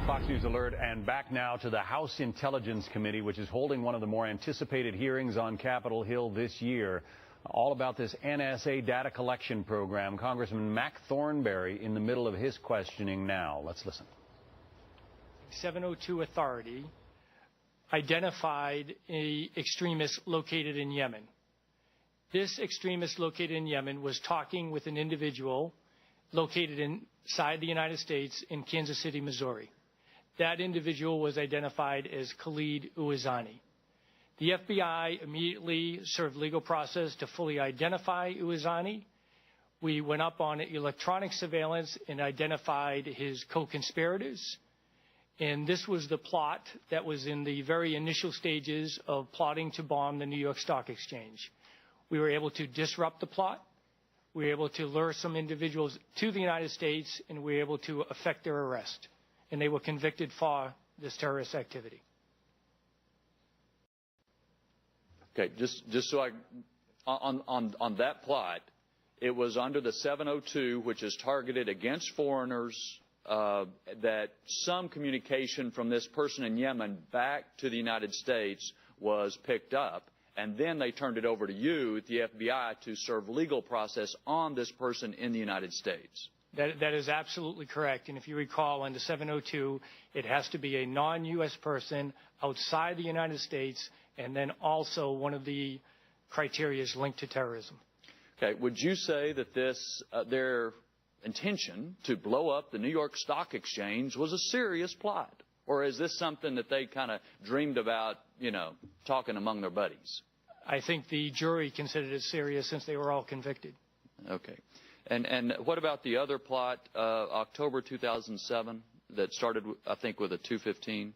Fox News Alert, and back now to the House Intelligence Committee, which is holding one of the more anticipated hearings on Capitol Hill this year. All about this NSA data collection program. Congressman Mac Thornberry in the middle of his questioning now. Let's listen. 702 authority identified an extremist located in Yemen. This extremist located in Yemen was talking with an individual located inside the United States in Kansas City, Missouri. That individual was identified as Khalid Ouazani. The FBI immediately served legal process to fully identify Ouazani. We went up on electronic surveillance and identified his co-conspirators. And this was the plot that was in the very initial stages of plotting to bomb the New York Stock Exchange. We were able to disrupt the plot. We were able to lure some individuals to the United States, and we were able to effect their arrest. And they were convicted for this terrorist activity. Okay, just so on that plot, it was under the 702, which is targeted against foreigners, that some communication from this person in Yemen back to the United States was picked up, and then they turned it over to you at the FBI to serve legal process on this person in the United States. That is absolutely correct. And if you recall, under 702, it has to be a non-U.S. person outside the United States, and then also one of the criteria is linked to terrorism. Okay. Would you say that this, their intention to blow up the New York Stock Exchange was a serious plot? Or is this something that they kind of dreamed about, you know, talking among their buddies? I think the jury considered it serious since they were all convicted. Okay. And what about the other plot, October 2007, that started, I think, with a 215?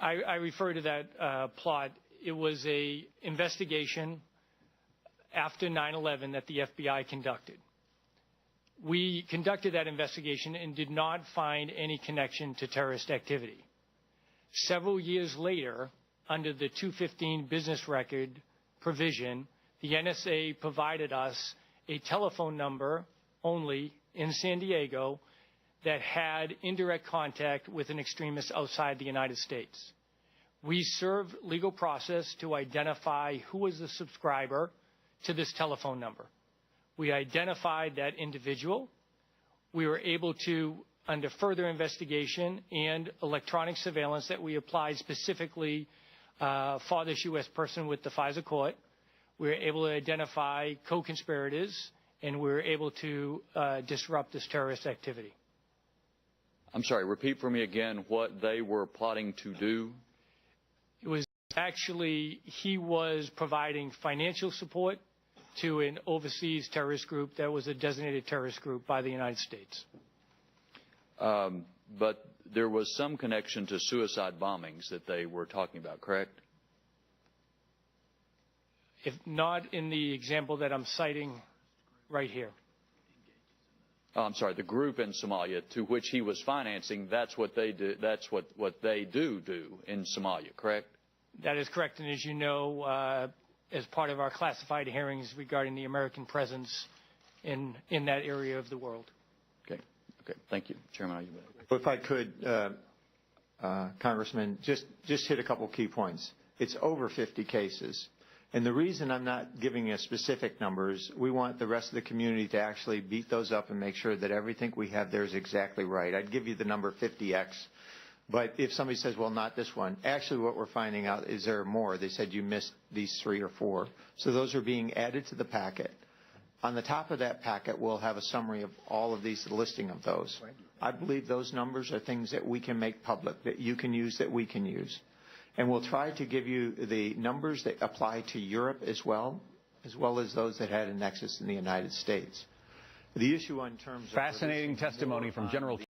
I refer to that plot. It was a investigation after 9/11 that the FBI conducted. We conducted that investigation and did not find any connection to terrorist activity. Several years later, under the 215 business record provision, the NSA provided us a telephone number only in San Diego that had indirect contact with an extremist outside the United States. We served legal process to identify who was the subscriber to this telephone number. We identified that individual. We were able to, under further investigation and electronic surveillance that we applied specifically for this U.S. person with the FISA court, we were able to identify co-conspirators, and we were able to disrupt this terrorist activity. I'm sorry, repeat for me again what they were plotting to do. It was actually, he was providing financial support to an overseas terrorist group that was a designated terrorist group by the United States. But there was some connection to suicide bombings that they were talking about, correct? If not in the example that I'm citing right here. Oh, I'm sorry, the group in Somalia to which he was financing, that's what they do, that's what they do in Somalia, correct? That is correct. And as you know, as part of our classified hearings regarding the American presence in that area of the world. Okay. Thank you. Chairman, if I could, Congressman, just hit a couple key points. It's over 50 cases. And the reason I'm not giving a specific numbers, we want the rest of the community to actually beat those up and make sure that everything we have there is exactly right. I'd give you the number 50X. But if somebody says, well, not this one, actually what we're finding out is there are more. They said you missed these 3 or 4. So those are being added to the packet. On the top of that packet, we'll have a summary of all of these, the listing of those. I believe those numbers are things that we can make public, that you can use, that we can use. And we'll try to give you the numbers that apply to Europe as well as those that had a nexus in the United States. The issue in terms of... Fascinating testimony from General...